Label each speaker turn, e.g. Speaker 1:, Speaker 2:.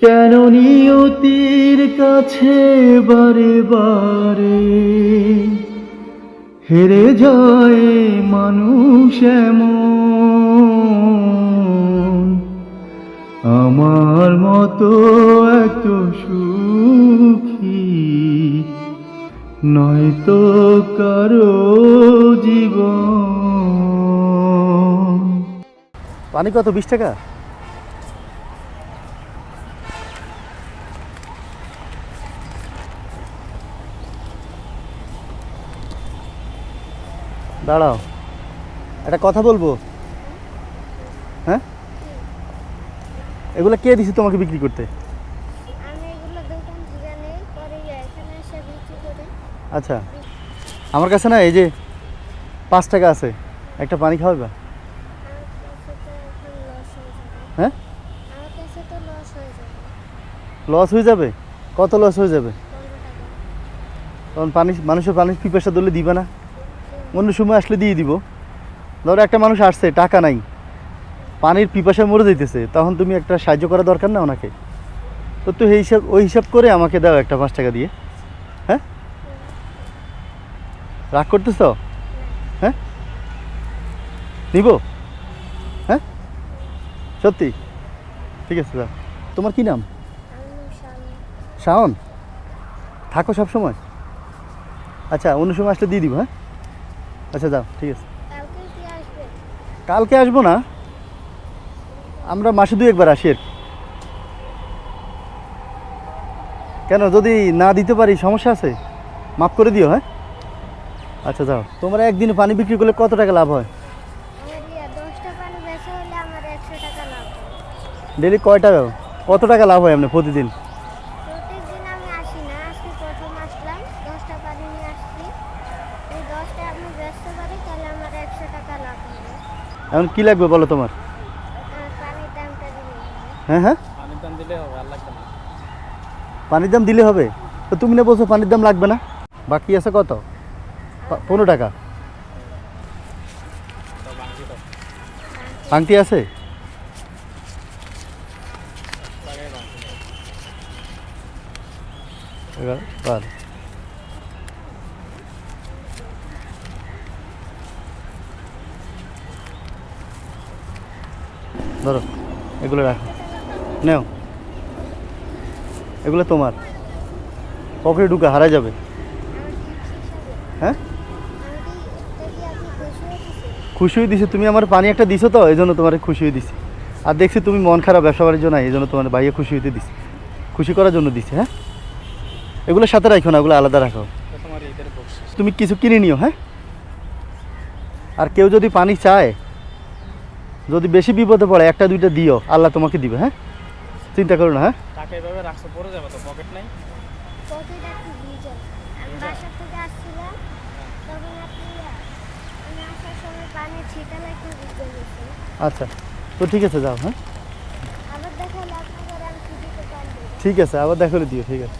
Speaker 1: কেন নিয়তির কাছে বারে বারে হেরে যায় মানুষ এমন, আমার মতো এত সুখী নয়তো কারো জীবন। পানি কত, 20 টাকা? দাঁড়াও, একটা কথা বলবো। হ্যাঁ, এগুলো কে দিছে তোমাকে বিক্রি করতে? আচ্ছা, আমার কাছে না এই যে 5 টাকা আছে, একটা পানি খাওয়াবা? হ্যাঁ, লস হয়ে যাবে? কত লস হয়ে যাবে? তখন মানুষের পানির পিপাসা ধরলে দিবা না? অন্য সময় আসলে দিয়ে দিব। ধরো একটা মানুষ আসছে, টাকা নাই, পানির পিপাসায় মরে যাইতেছে, তখন তুমি একটা সাহায্য করা দরকার না ওনাকে? তো তো ওই হিসাব করে আমাকে দাও একটা 5 টাকা দিয়ে। হ্যাঁ, রাগ করতেছ? হ্যাঁ, নিব? হ্যাঁ, সত্যি? ঠিক আছে, দাও। তোমার কি নাম? শাওন। থাকো সব সময়? আচ্ছা, অন্য সময় আসলে দিয়ে দিব। হ্যাঁ, আচ্ছা যাও, ঠিক আছে। কালকে আসবো না, আমরা মাসে 2-1 আসি আর কি। কেন, যদি না দিতে পারি সমস্যা আছে? মাফ করে দিও। হ্যাঁ, আচ্ছা যাও। তোমরা একদিনে পানি বিক্রি করলে কত টাকা লাভ হয়? ডেলি কয় টাকা, কত টাকা লাভ হয় আপনার প্রতিদিন? এখন কি লাগবে বলো তোমার? হ্যাঁ হ্যাঁ, পানির দাম দিলে হবে। তো তুমি না বলছো পানির দাম লাগবে না? বাকি আছে কত? 15 টাকা। ভাঙতি আছে? ধরো, এগুলো রাখো, নেও। এগুলো তোমার পকেটে ঢুকে হারাই যাবে। হ্যাঁ, খুশি হয়ে দিছে? তুমি আমার পানি একটা দিছো তো, এই জন্য তোমার খুশি হয়ে দিছি। আর দেখছি তুমি মন খারাপ ব্যবসা বাণিজ্য নাই, এই জন্য তোমার ভাইয়া খুশি হইতে দিছি, খুশি করার জন্য দিছি। হ্যাঁ, এগুলো সাথে রাখো না, ওগুলো আলাদা রাখো। তুমি কিছু কিনে নিও। হ্যাঁ, আর কেউ যদি পানি চায়, যদি বেশি বিপদে পড়ে, 1-2টা দিও, আল্লাহ তোমাকে দিবে। হ্যাঁ, চিন্তা করো না। হ্যাঁ, আচ্ছা, তো ঠিক আছে, যাও। হ্যাঁ, ঠিক আছে, আবার দেখা দিও। ঠিক আছে।